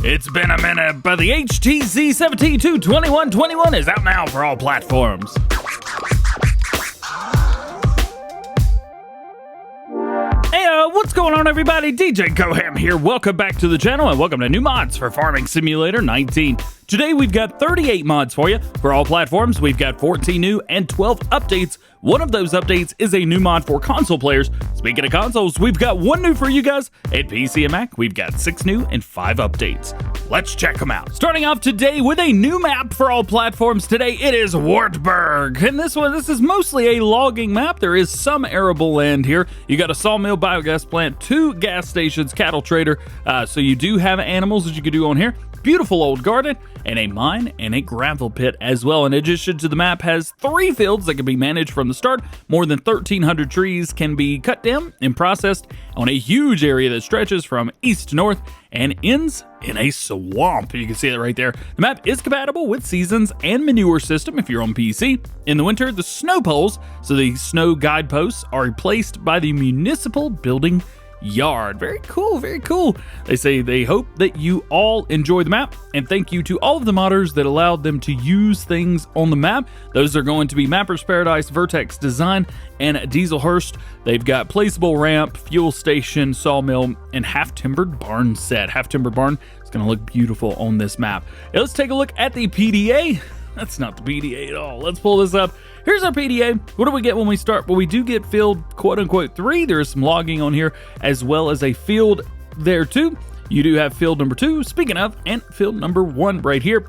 It's been a minute, but the HTZ-2121 is out now for all platforms. Hey, what's going on, everybody? DjGoHam here. Welcome back to the channel and welcome to new mods for Farming Simulator 19. Today we've got 38 mods for you for all platforms. We've got 14 new and 12 updates. One of those updates is a new mod for console players. Speaking of consoles, we've got one new for you guys. At PC and Mac, we've got 6 new and 5 updates. Let's check them out. Starting off today with a new map for all platforms. Today it is Wartburg. And this is mostly a logging map. There is some arable land here. You got a sawmill, biogas plant, 2 gas stations, cattle trader. So you do have animals that you can do on here. Beautiful old garden, and a mine and a gravel pit as well. In addition to the map has 3 fields that can be managed from the start. More than 1,300 trees can be cut down and processed on a huge area that stretches from east to north and ends in a swamp. You can see that right there. The map is compatible with seasons and manure system if you're on PC. In the winter, the snow poles, so the snow guideposts, are replaced by the municipal building yard. Very cool, very cool. They say they hope that you all enjoy the map, and thank you to all of the modders that allowed them to use things on the map. Those are going to be Mapper's Paradise, Vertex Design, and Dieselhurst. They've got placeable ramp, fuel station, sawmill, and half-timbered barn set. Half-timbered barn is going to look beautiful on this map. Now let's take a look at the PDA. That's not the PDA at all. Let's pull this up. Here's our PDA. What do we get when we start? Well, we do get field quote-unquote 3. There's some logging on here, as well as a field there too. You do have field number 2, speaking of, and field number 1 right here.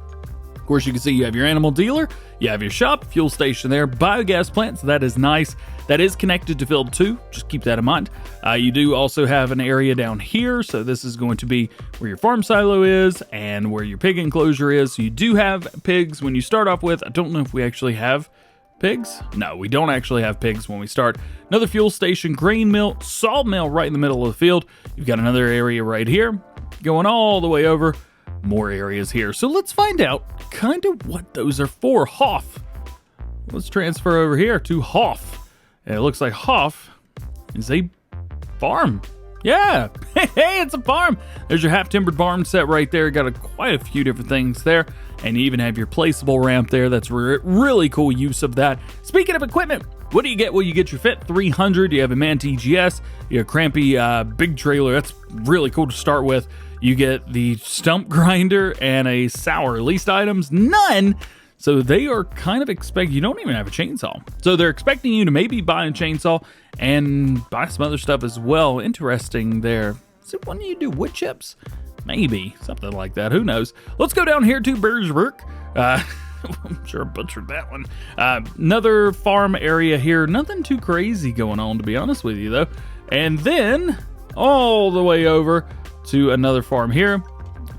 Of course, you can see you have your animal dealer, you have your shop, fuel station there, biogas plant, so that is nice. That is connected to field 2, just keep that in mind. You do also have an area down here, so this is going to be where your farm silo is and where your pig enclosure is. So you do have pigs when you start off with. I don't know if we actually have pigs? No, we don't actually have pigs when we start. Another fuel station, grain mill, sawmill right in the middle of the field. You've got another area right here, going all the way over. More areas here. So let's find out kind of what those are for. Hoff. Let's transfer over here to Hoff. And it looks like Hoff is a farm. Yeah, hey, it's a farm. There's your half-timbered barn set right there. Got quite a few different things there. And you even have your placeable ramp there. That's really cool use of that. Speaking of equipment, what do you get? Well, you get your Fit 300. You have a Manti GS. You have a Crampy big trailer. That's really cool to start with. You get the stump grinder and a sour. Least items, none. So they are kind of expecting, you don't even have a chainsaw. So they're expecting you to maybe buy a chainsaw and buy some other stuff as well. Interesting there. Is it when you do wood chips? Maybe, something like that. Who knows? Let's go down here to Wartburg. I'm sure I butchered that one. Another farm area here. Nothing too crazy going on, to be honest with you, though. And then all the way over to another farm here.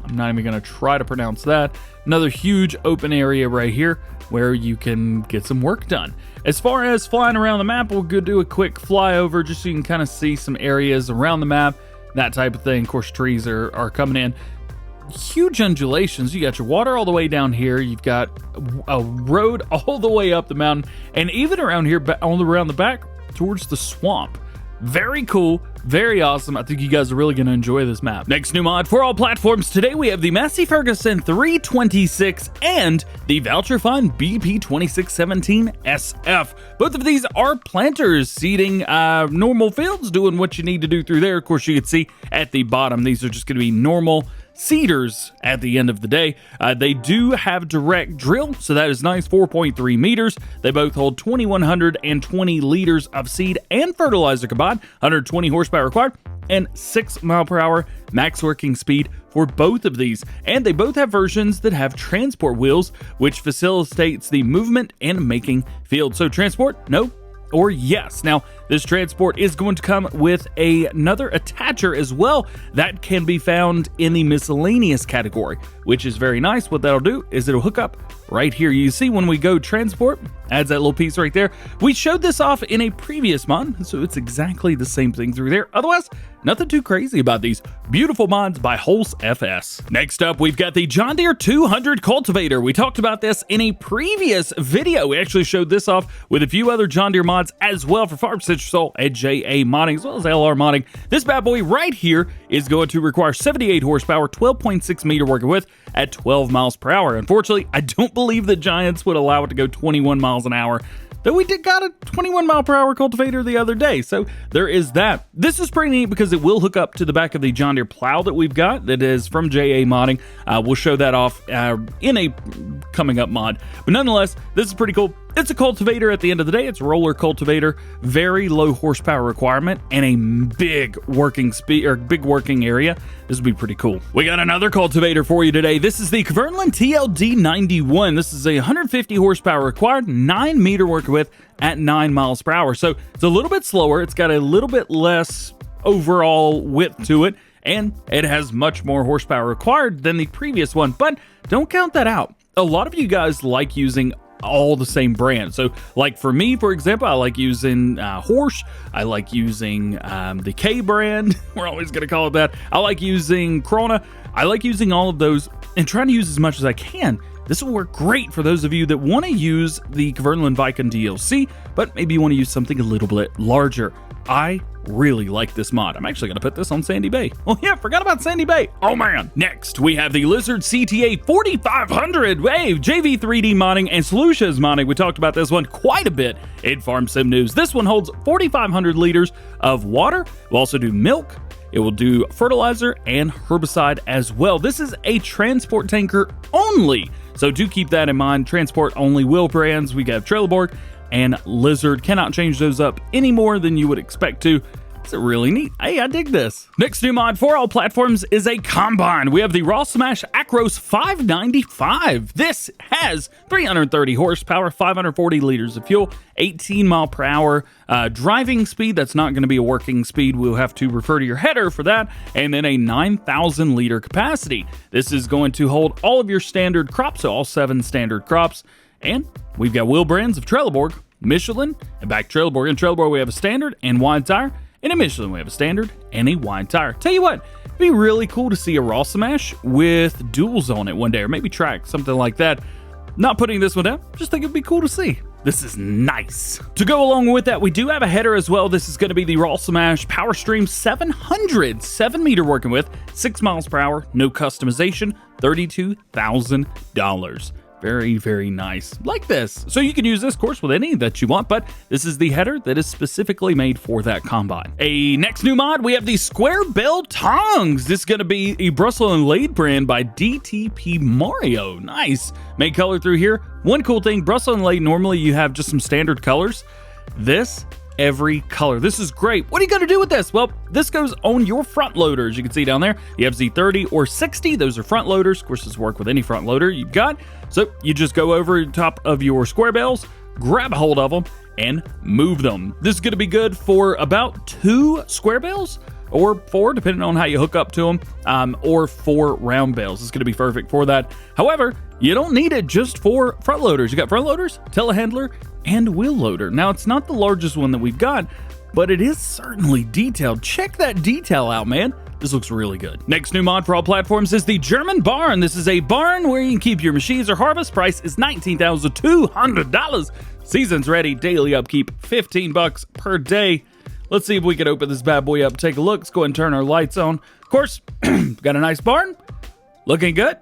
I'm not even going to try to pronounce that. Another huge open area right here where you can get some work done. As far as flying around the map, we'll go do a quick flyover just so you can kind of see some areas around the map, that type of thing. Of course, trees are coming in. Huge undulations. You got your water all the way down here. You've got a road all the way up the mountain, and even around here, all around the back towards the swamp. Very cool, very awesome. I think you guys are really going to enjoy this map. Next new mod for all platforms. Today we have the Massey Ferguson 326 and the VALTRA BP 2617 SF. Both of these are planters, seeding normal fields, doing what you need to do through there. Of course, you can see at the bottom, these are just going to be normal seeders at the end of the day. They do have direct drill, so that is nice, 4.3 meters. They both hold 2,120 liters of seed and fertilizer combined, 120 horsepower required, and 6 mile per hour max working speed for both of these. And they both have versions that have transport wheels, which facilitates the movement and making field. So transport, no or yes. Now, this transport is going to come with another attacher as well that can be found in the miscellaneous category, which is very nice. What that'll do is it'll hook up right here. You see when we go transport, adds that little piece right there. We showed this off in a previous mod, so it's exactly the same thing through there. Otherwise, nothing too crazy about these beautiful mods by Holz FS. Next up, we've got the John Deere 200 Cultivator. We talked about this in a previous video. We actually showed this off with a few other John Deere mods as well for Farm Citrus at JA modding as well as LR modding. This bad boy right here is going to require 78 horsepower, 12.6 meter working width at 12 miles per hour. Unfortunately, I don't believe that Giants would allow it to go 21 miles an hour, though we did got a 21 mile per hour cultivator the other day, so there is that. This is pretty neat because it will hook up to the back of the John Deere plow that we've got that is from JA modding. We'll show that off in a coming up mod, but nonetheless, this is pretty cool. It's a cultivator at the end of the day. It's a roller cultivator, very low horsepower requirement, and a big working speed or big working area. This would be pretty cool. We got another cultivator for you today. This is the Kverneland TLD 91. This is a 150 horsepower required, 9 meter working width at 9 miles per hour. So it's a little bit slower. It's got a little bit less overall width to it, and it has much more horsepower required than the previous one. But don't count that out. A lot of you guys like using all the same brands. So like for me, for example, I like using Horsch. I like using the K brand. We're always going to call it that. I like using Krona. I like using all of those and trying to use as much as I can. This will work great for those of you that want to use the Kverneland Viking DLC, but maybe you want to use something a little bit larger. I really like this mod. I'm actually going to put this on Sandy Bay. Oh yeah, forgot about Sandy Bay. Oh man. Next, we have the Lizard CTA 4500 Wave JV3D modding and Solutions modding. We talked about this one quite a bit in Farm Sim News. This one holds 4,500 liters of water. We'll also do milk. It will do fertilizer and herbicide as well. This is a transport tanker only, so do keep that in mind. Transport only wheel brands. We got Trelleborg and Lizard. Cannot change those up any more than you would expect to. It's really neat. Hey, I dig this. Next new mod for all platforms is a combine. We have the Rostselmash Acros 595. This has 330 horsepower, 540 liters of fuel, 18 mile per hour driving speed. That's not going to be a working speed. We'll have to refer to your header for that. And then a 9,000 liter capacity. This is going to hold all of your standard crops, so all 7 standard crops. And we've got wheel brands of Trelleborg, Michelin, and back Trelleborg. In Trelleborg, we have a standard and wide tire. And in Michelin, we have a standard and a wide tire. Tell you what, it'd be really cool to see a Rostselmash with duals on it one day, or maybe track, something like that. Not putting this one down, just think it'd be cool to see. This is nice. To go along with that, we do have a header as well. This is going to be the Rostselmash PowerStream 700, 7 meter working width, 6 miles per hour, no customization, $32,000. Very, very nice. Like this. So you can use this, of course, with any that you want, but this is the header that is specifically made for that combine. A next new mod, we have the Square Bale Tongs. This is going to be a Brussels and Laid brand by DTP Mario. Nice. Main color through here. One cool thing, Brussels and Laid, normally you have just some standard colors. This, every color. This is great. What are you going to do with this? Well, this goes on your front loaders. You can see down there, you have Z30 or 60. Those are front loaders. Of course, this works with any front loader you've got. So you just go over the top of your square bales, grab a hold of them, and move them. This is going to be good for about 2 square bales or 4, depending on how you hook up to them, or 4 round bales. It's going to be perfect for that. However, you don't need it just for front loaders. You got front loaders, telehandler, and wheel loader. Now, it's not the largest one that we've got, but it is certainly detailed. Check that detail out, man. This looks really good. Next new mod for all platforms is the German barn. This is a barn where you can keep your machines or harvest. Price is $19,200. Season's ready, daily upkeep, $15 per day. Let's see if we can open this bad boy up, take a look. Let's go ahead and turn our lights on. Of course, got a nice barn. Looking good.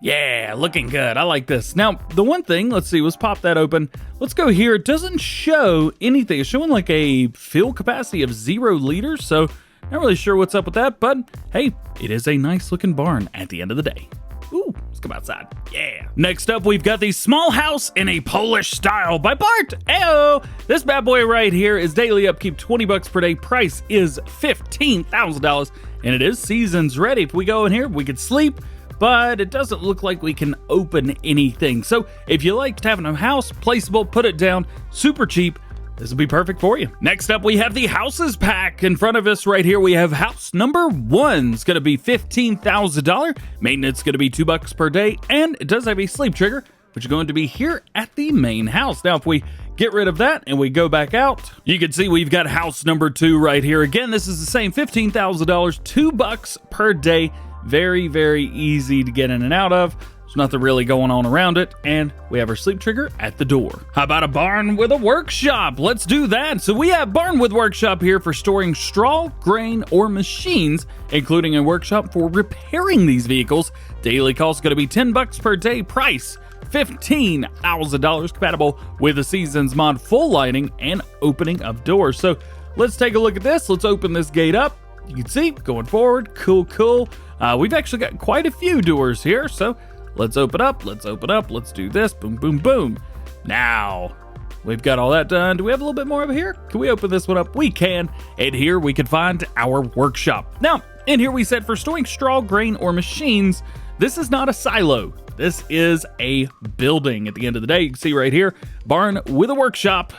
Yeah, looking good. I like this. Now, the one thing, let's see, let's pop that open. Let's go here. It doesn't show anything. It's showing like a fill capacity of 0 liters, so not really sure what's up with that, but hey, it is a nice looking barn at the end of the day. Ooh, let's come outside. Yeah. Next up, we've got the Small House in a Polish Style by Bart. Ayo! This bad boy right here is daily upkeep, $20 per day. Price is $15,000, and it is seasons ready. If we go in here, we could sleep, but it doesn't look like we can open anything. So if you liked having a house, placeable, put it down, super cheap, this will be perfect for you. Next up, we have the houses pack. In front of us right here, we have house number 1. It's going to be $15,000. Maintenance is going to be $2 per day, and it does have a sleep trigger which is going to be here at the main house. Now, if we get rid of that and we go back out, you can see we've got house number 2 right here. Again, this is the same $15,000, $2 per day. Very, very easy to get in and out of. There's nothing really going on around it, and we have our sleep trigger at the door. How about a barn with a workshop? Let's do that. So we have barn with workshop here for storing straw, grain, or machines, including a workshop for repairing these vehicles. Daily cost is going to be $10 per day. Price $15,000, compatible with the Seasons mod, full lighting and opening of doors. So let's take a look at this. Let's open this gate up. You can see going forward, cool. We've actually got quite a few doors here, so let's open up, let's do this, boom. Now, we've got all that done. Do we have a little bit more over here? Can we open this one up? We can, and here we can find our workshop. Now, in here we said for storing straw, grain, or machines, this is not a silo. This is a building. At the end of the day, you can see right here, barn with a workshop.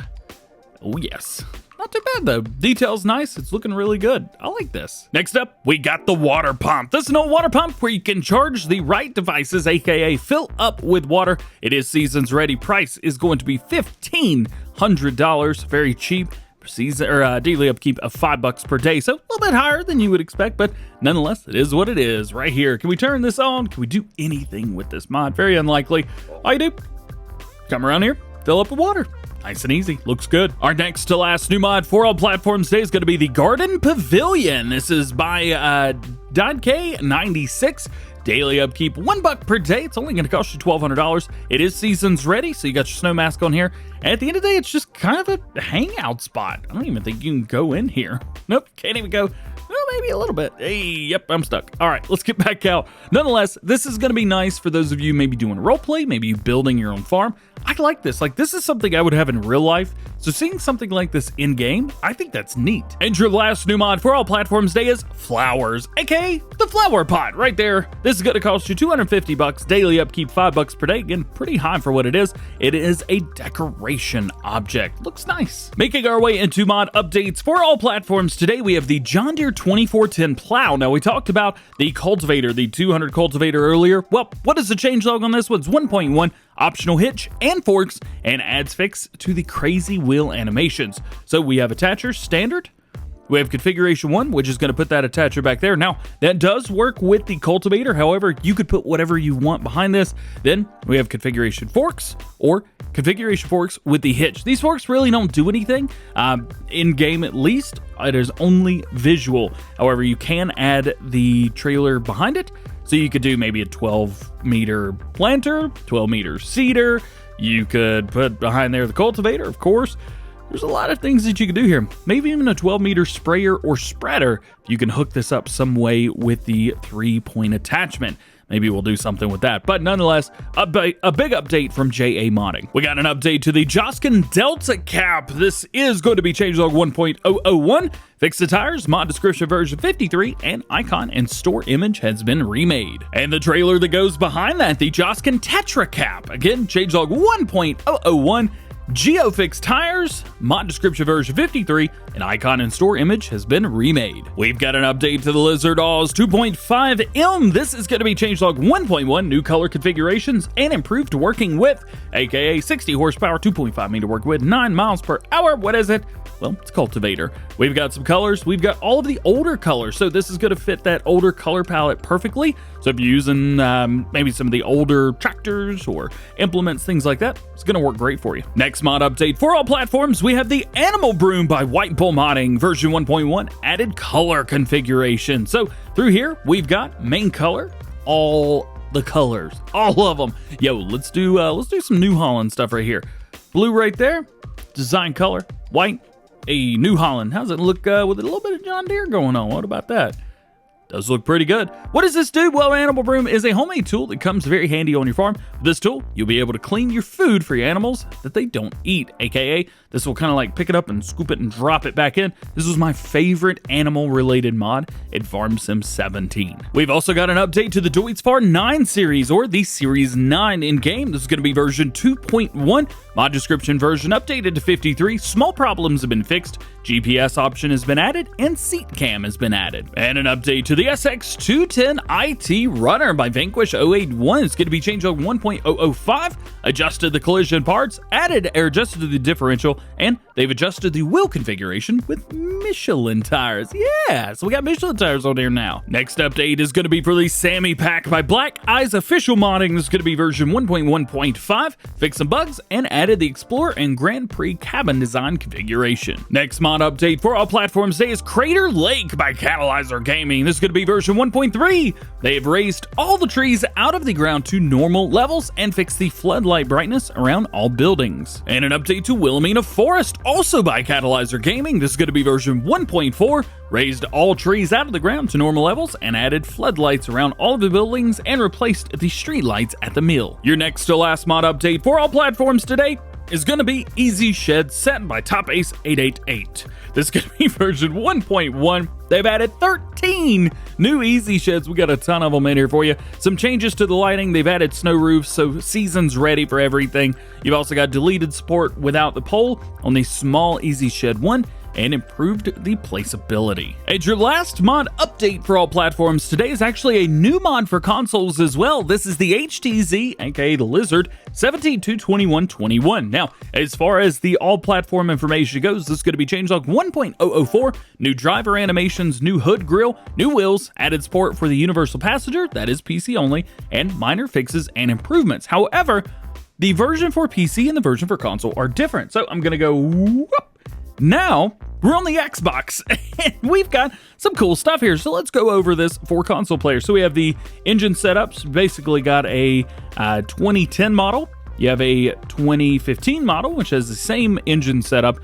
Oh yes. Not too bad though. Detail's nice. It's looking really good. I like this. Next up, we got the water pump. This is an old water pump where you can charge the right devices, aka fill up with water. It is seasons ready. Price is going to be $1,500. Very cheap. Season or daily upkeep of $5 per day, so a little bit higher than you would expect, but nonetheless, it is what it is. Right here. Can we turn this on? Can we do anything with this mod? Very unlikely. All you do, come around here, fill up with water. Nice and easy. Looks good. Our next to last new mod for all platforms today is going to be the Garden Pavilion. This is by DjGoHam. Daily upkeep $1 per day. It's only going to cost you $1,200. It is seasons ready, so you got your snow mask on here. And at the end of the day, it's just kind of a hangout spot. I don't even think you can go in here. Nope, can't even go. Well, maybe a little bit. Hey, yep, I'm stuck. All right, let's get back out. Nonetheless, this is going to be nice for those of you maybe doing role play, maybe you building your own farm. I like this. Like, this is something I would have in real life. So seeing something like this in game, I think that's neat. And your last new mod for all platforms today is flowers, aka the flower pot right there. This is going to cost you $250. Daily upkeep $5 per day. Again, pretty high for what it is. It is a decoration object. Looks nice. Making our way into mod updates for all platforms today, we have the John Deere 2410 plow. Now, we talked about the cultivator, the 200 cultivator earlier. Well, what is the changelog on this one? It's 1.1. Optional hitch and forks, and adds fix to the crazy wheel animations. So we have attacher standard. We have configuration 1, which is going to put that attacher back there. Now, that does work with the cultivator. However, you could put whatever you want behind this. Then we have configuration forks or configuration forks with the hitch. These forks really don't do anything in game, at least. It is only visual. However, you can add the trailer behind it. So you could do maybe a 12-meter planter, 12-meter seeder. You could put behind there the cultivator, of course. There's a lot of things that you can do here. Maybe even a 12-meter sprayer or spreader. You can hook this up some way with the 3-point attachment. Maybe we'll do something with that. But nonetheless, a big update from JA Modding. We got an update to the Joskin Delta Cap. This is going to be changelog 1.001. Fix the tires, mod description version 53, and icon and store image has been remade. And the trailer that goes behind that, the Joskin Tetra Cap. Again, changelog 1.001. Geofix tires, mod description version 53, and icon and store image has been remade. We've got an update to the Lizard Oz 2.5M. This is going to be changelog 1.1, new color configurations, and improved working width, aka 60 horsepower, 2.5 meter work width, 9 miles per hour. What is it? Well, it's cultivator. We've got some colors. We've got all of the older colors, so this is going to fit that older color palette perfectly. So if you're using maybe some of the older tractors or implements, things like that, it's going to work great for you. Next mod update for all platforms, we have the Animal Broom by White Bull Modding version 1.1 added color configuration. So through here, we've got main color, all the colors, all of them. Yo, let's do some New Holland stuff right here. Blue right there, design color, white. A New Holland. How's it look with a little bit of John Deere going on? What about that? Does look pretty good. What does this do? Well, Animal Broom is a homemade tool that comes very handy on your farm. With this tool, you'll be able to clean your food for your animals that they don't eat, aka this will kind of like pick it up and scoop it and drop it back in. This was my favorite animal-related mod at Farm Sim 17. We've also got an update to the Deutz-Fahr Series, or the Series 9 in-game. This is going to be version 2.1. Mod description version updated to 53. Small problems have been fixed. GPS option has been added, and seat cam has been added. And an update to the the SX210 IT Runner by Vanquish 081. It's going to be changelog 1.005, adjusted the collision parts, adjusted the differential, and they've adjusted the wheel configuration with Michelin tires. Yeah, so we got Michelin tires on here now. Next update is going to be for the Sammy Pack by Black Eyes Official Modding. This is going to be version 1.1.5, fixed some bugs, and added the Explorer and Grand Prix cabin design configuration. Next mod update for all platforms today is Crater Lake by Catalyzer Gaming. This is going to be version 1.3. They've raised all the trees out of the ground to normal levels and fixed the floodlight brightness around all buildings. And an update to Willamina Forest, also by Catalyzer Gaming. This is going to be version 1.4. Raised all trees out of the ground to normal levels and added floodlights around all of the buildings and replaced the street lights at the mill. Your next to last mod update for all platforms today is going to be EasyShed Set by Top Ace 888. This is going to be version 1.1. They've added 13 new Easy Sheds. We got a ton of them in here for you. Some changes to the lighting. They've added snow roofs, so season's ready for everything. You've also got deleted support without the pole on the small Easy Shed 1 and improved the placeability. And your last mod update for all platforms today is actually a new mod for consoles as well. This is the HTZ, aka the Lizard, 17.2.21.21. Now, as far as the all platform information goes, this is going to be changelog 1.004, new driver animations, new hood grille, new wheels, added support for the universal passenger, that is PC only, and minor fixes and improvements. However, the version for PC and the version for console are different. So I'm going to go whoop. Now, we're on the Xbox, and we've got some cool stuff here. So let's go over this for console players. So we have the engine setups. Basically got a 2010 model. You have a 2015 model, which has the same engine setup.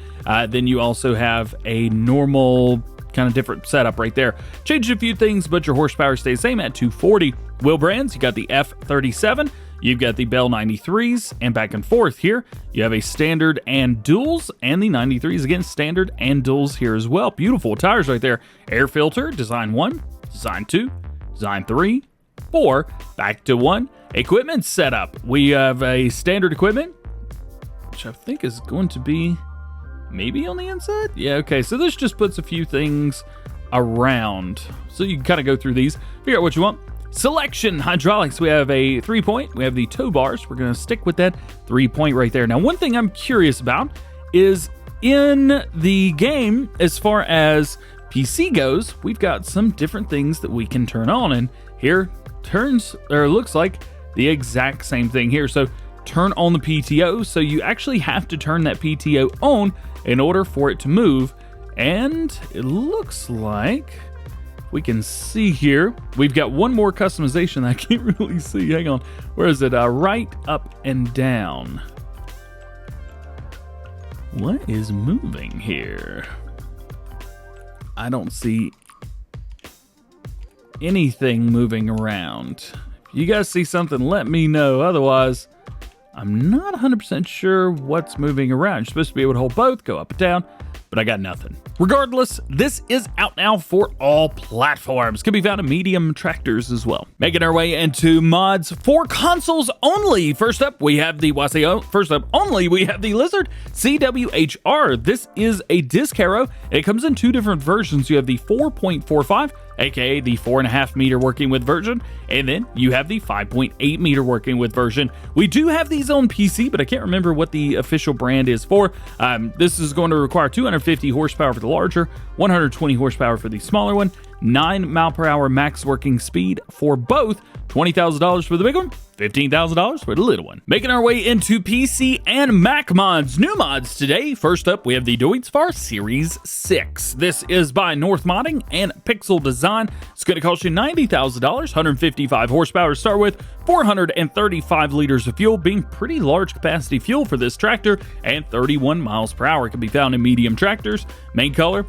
Then you also have a normal kind of different setup right there. Changed a few things, but your horsepower stays the same at 240. Wheel brands, you got the F37. You've got the Bale 93s, and back and forth here, you have a standard and duals, and the 93s, again, standard and duals here as well. Beautiful tires right there. Air filter, design 1, design 2, design 3, 4, back to 1. Equipment setup. We have a standard equipment, which I think is going to be maybe on the inside? Yeah, okay, so this just puts a few things around. So you can kind of go through these, figure out what you want. Selection hydraulics, we have a 3-point, we have the tow bars. We're going to stick with that 3-point right there. Now, one thing I'm curious about is in the game, as far as PC goes, we've got some different things that we can turn on, and here looks like the exact same thing here. So turn on the PTO, so you actually have to turn that PTO on in order for it to move, and it looks like we can see here, we've got one more customization that I can't really see. Hang on. Where is it? Right, up, and down. What is moving here? I don't see anything moving around. If you guys see something, let me know. Otherwise, I'm not 100% sure what's moving around. You're supposed to be able to hold both, go up and down, but I got nothing. Regardless, this is out now for all platforms. Can be found in medium tractors as well. Making our way into mods for consoles only. First up, we have the we have the Lizard CWHR. This is a disc harrow. It comes in two different versions. You have the 4.45, aka the 4.5 meter working with version, and then you have the 5.8 meter working with version. We do have these on PC, but I can't remember what the official brand is for. This is going to require 250 horsepower for the larger, 120 horsepower for the smaller one, 9 mile per hour max working speed for both, $20,000 for the big one, $15,000 for the little one. Making our way into PC and Mac mods. New mods today. First up, we have the Deutz-Fahr Series 6. This is by North Modding and Pixel Design. It's going to cost you $90,000, 155 horsepower to start with, 435 liters of fuel, being pretty large capacity fuel for this tractor, and 31 miles per hour. It can be found in medium tractors. Main color,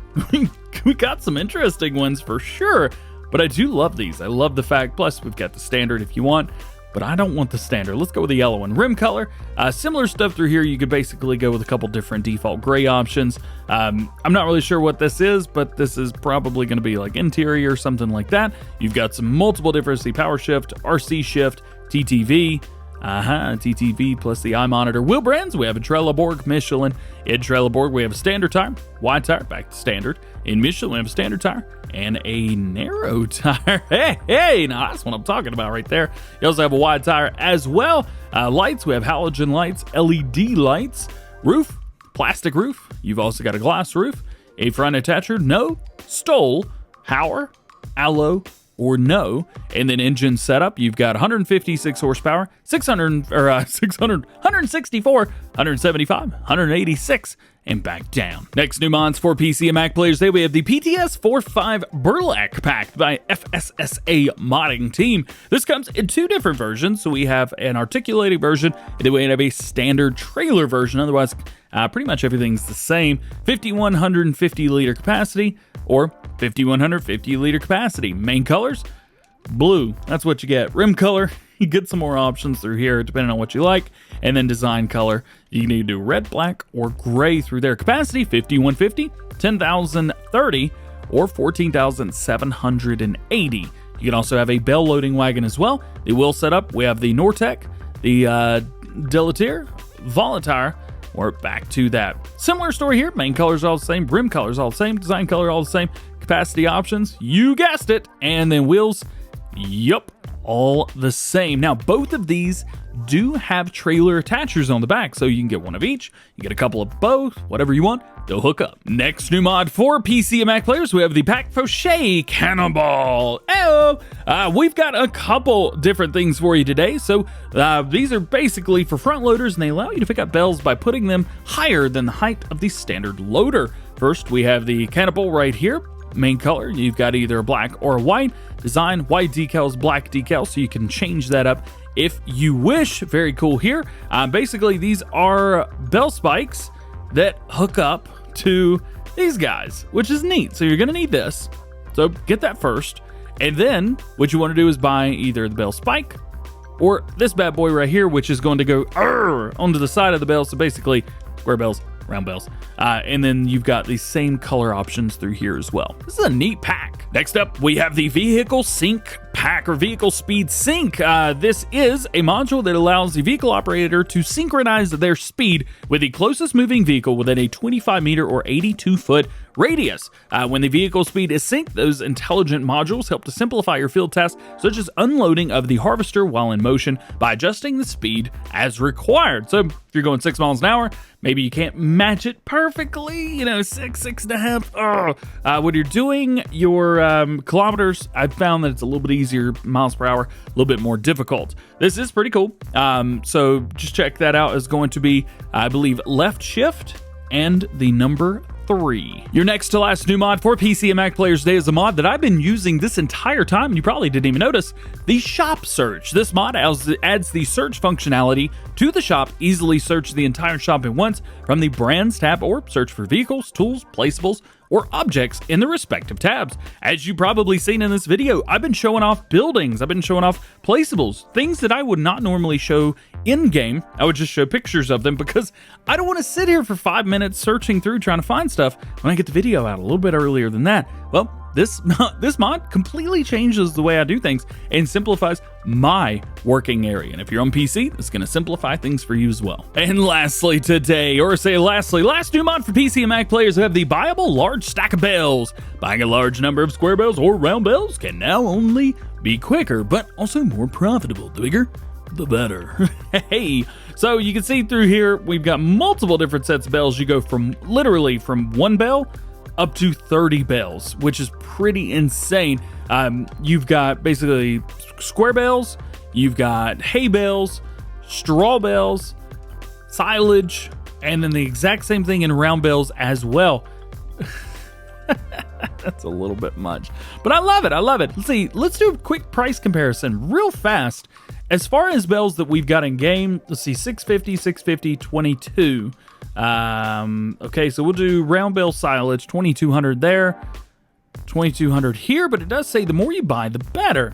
we got some interesting ones for sure, but I do love these. I love the fact, plus we've got the standard if you want, but I don't want the standard. Let's go with the yellow one. Rim color, similar stuff through here. You could basically go with a couple different default gray options. I'm not really sure what this is, but this is probably going to be like interior or something like that. You've got some multiple different power shift, RC shift, TTV, TTV plus the iMonitor wheel brands. We have a Trelleborg, Michelin. In Trelleborg, we have a standard tire, wide tire, back to standard. In Michelin, we have a standard tire and a narrow tire. Hey, now that's what I'm talking about right there. You also have a wide tire as well. Lights, we have halogen lights, LED lights. Roof, plastic roof. You've also got a glass roof. A front attacher, no. Stole, power, alloy, or no. And then engine setup, you've got 156 horsepower, 164, 175, 186, and back down. Next new mods for PC and Mac players today, we have the PTS 4.5 BURLAK pack by FSSA modding team. This comes in two different versions. So we have an articulating version, and then we have a standard trailer version. Otherwise, pretty much everything's the same. 5,150 liter capacity or 5,150 liter capacity. Main colors, blue. That's what you get. Rim color, you get some more options through here depending on what you like. And then design color, you can either do red, black, or gray through their capacity. 5,150, 10,030, or 14,780. You can also have a Bale loading wagon as well. The wheel setup, we have the Nortec, the Deere, VALTRA. We're back to that. Similar story here. Main colors all the same. Brim colors all the same. Design color all the same. Capacity options, you guessed it. And then wheels, yup, all the same. Now, both of these do have trailer attachers on the back, so you can get one of each. You get a couple of both, whatever you want, they'll hook up. Next new mod for PC and Mac players, we have the Faucheux Canybal. We've got a couple different things for you today. So these are basically for front loaders, and they allow you to pick up bales by putting them higher than the height of the standard loader. First, we have the Canybal right here. Main color, you've got either a black or a white. Design, white decals, black decals, so you can change that up if you wish. Very cool here. Basically, these are bell spikes that hook up to these guys, which is neat. So you're going to need this. So get that first. And then what you want to do is buy either the bell spike or this bad boy right here, which is going to go onto the side of the bell. So basically, square bells, round bells. And then you've got these same color options through here as well. This is a neat pack. Next up, we have the Vehicle Sync Pack or Vehicle Speed Sync. This is a module that allows the vehicle operator to synchronize their speed with the closest moving vehicle within a 25 meter or 82 foot radius. When the vehicle speed is synced, those intelligent modules help to simplify your field tasks, such as unloading of the harvester while in motion by adjusting the speed as required. So if you're going 6 miles an hour, maybe you can't match it perfectly, 6.5. When you're doing your kilometers, I've found that it's a little bit easier, miles per hour, a little bit more difficult. This is pretty cool. So just check that out. It's going to be, I believe, left shift and the number 3. Your next to last new mod for PC and Mac players today is a mod that I've been using this entire time, and you probably didn't even notice, the ShopSearch. This mod adds the search functionality to the shop. Easily search the entire shop at once from the Brands tab or search for vehicles, tools, placeables, or objects in the respective tabs. As you've probably seen in this video, I've been showing off buildings, I've been showing off placeables, things that I would not normally show in-game. I would just show pictures of them because I don't want to sit here for 5 minutes searching through trying to find stuff when I get the video out a little bit earlier than that. Well, this mod completely changes the way I do things and simplifies my working area. And if you're on PC, it's going to simplify things for you as well. And lastly today, last new mod for PC and Mac players who have the Buyable large stack of bales. Buying a large number of square bales or round bales can now only be quicker, but also more profitable. The bigger, the better. Hey, so you can see through here, we've got multiple different sets of bales. You go from literally from 1 bale up to 30 bales, which is pretty insane. You've got basically square bales, you've got hay bales, straw bales, silage, and then the exact same thing in round bales as well. That's a little bit much, but I love it. Let's do a quick price comparison real fast. As far as bales that we've got in game, let's see, 650, 22. Okay, so we'll do round bale silage, 2,200 there, 2,200 here, but it does say the more you buy, the better.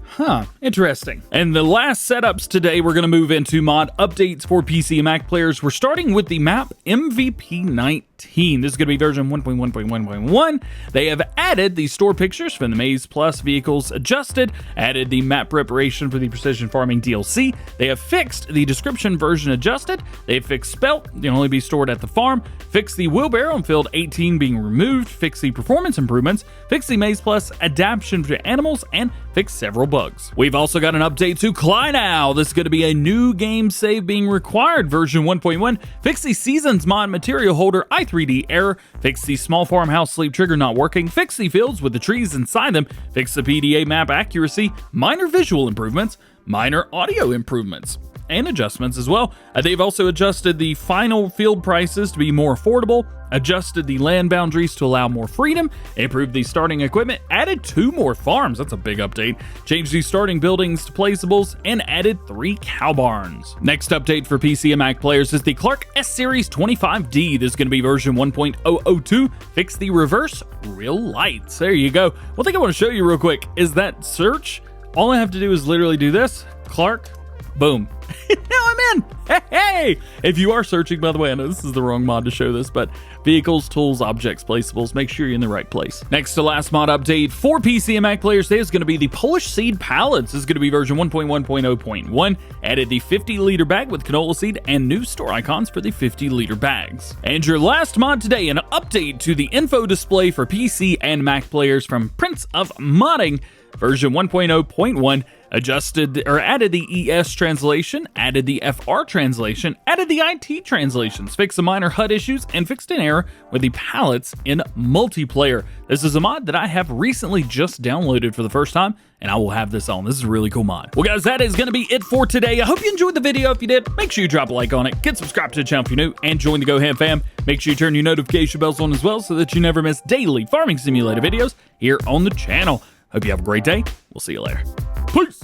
Huh, interesting. And the last setups today, we're going to move into mod updates for PC and Mac players. We're starting with the map MVP 19. 2018. This is going to be version 1.1.1.1. They have added the store pictures from the Maize Plus vehicles adjusted, added the map preparation for the Precision Farming DLC. They have fixed the description version adjusted. They have fixed spelt, can only be stored at the farm, fixed the wheelbarrow in field 18 being removed, fixed the performance improvements, fixed the Maize Plus adaptation to animals, and fixed several bugs. We've also got an update to Kleinhau. This is going to be a new game save being required, version 1.1. Fix the Seasons Mod material holder i3D error. Fix the small farmhouse sleep trigger not working. Fix the fields with the trees inside them. Fix the PDA map accuracy. Minor visual improvements. Minor audio improvements. And adjustments as well. They've also adjusted the final field prices to be more affordable, adjusted the land boundaries to allow more freedom, improved the starting equipment, added 2 more farms, that's a big update, changed the starting buildings to placeables, and added 3 cow barns. Next update for PC and Mac players is the Clark S Series 25D. This is going to be version 1.002. Fix the reverse real lights. There you go. One thing I want to show you real quick is that search. All I have to do is literally do this, Clark, boom. Now I'm in! Hey! If you are searching, by the way, I know this is the wrong mod to show this, but vehicles, tools, objects, placeables, make sure you're in the right place. Next to last mod update for PC and Mac players today is going to be the Polish Seed Pallets. This is going to be version 1.1.0.1. Added the 50-liter bag with canola seed and new store icons for the 50-liter bags. And your last mod today, an update to the info display for PC and Mac players from Prince of Modding, version 1.0.1. Adjusted or added the ES translation, added the FR translation, added the IT translations, fixed some minor HUD issues, and fixed an error with the pallets in multiplayer. This is a mod that I have recently just downloaded for the first time, and I will have this on. This is a really cool mod. Well, guys, that is going to be it for today. I hope you enjoyed the video. If you did, make sure you drop a like on it, get subscribed to the channel if you're new, and join the GoHam fam. Make sure you turn your notification bells on as well so that you never miss daily farming simulator videos here on the channel. Hope you have a great day. We'll see you later. Peace!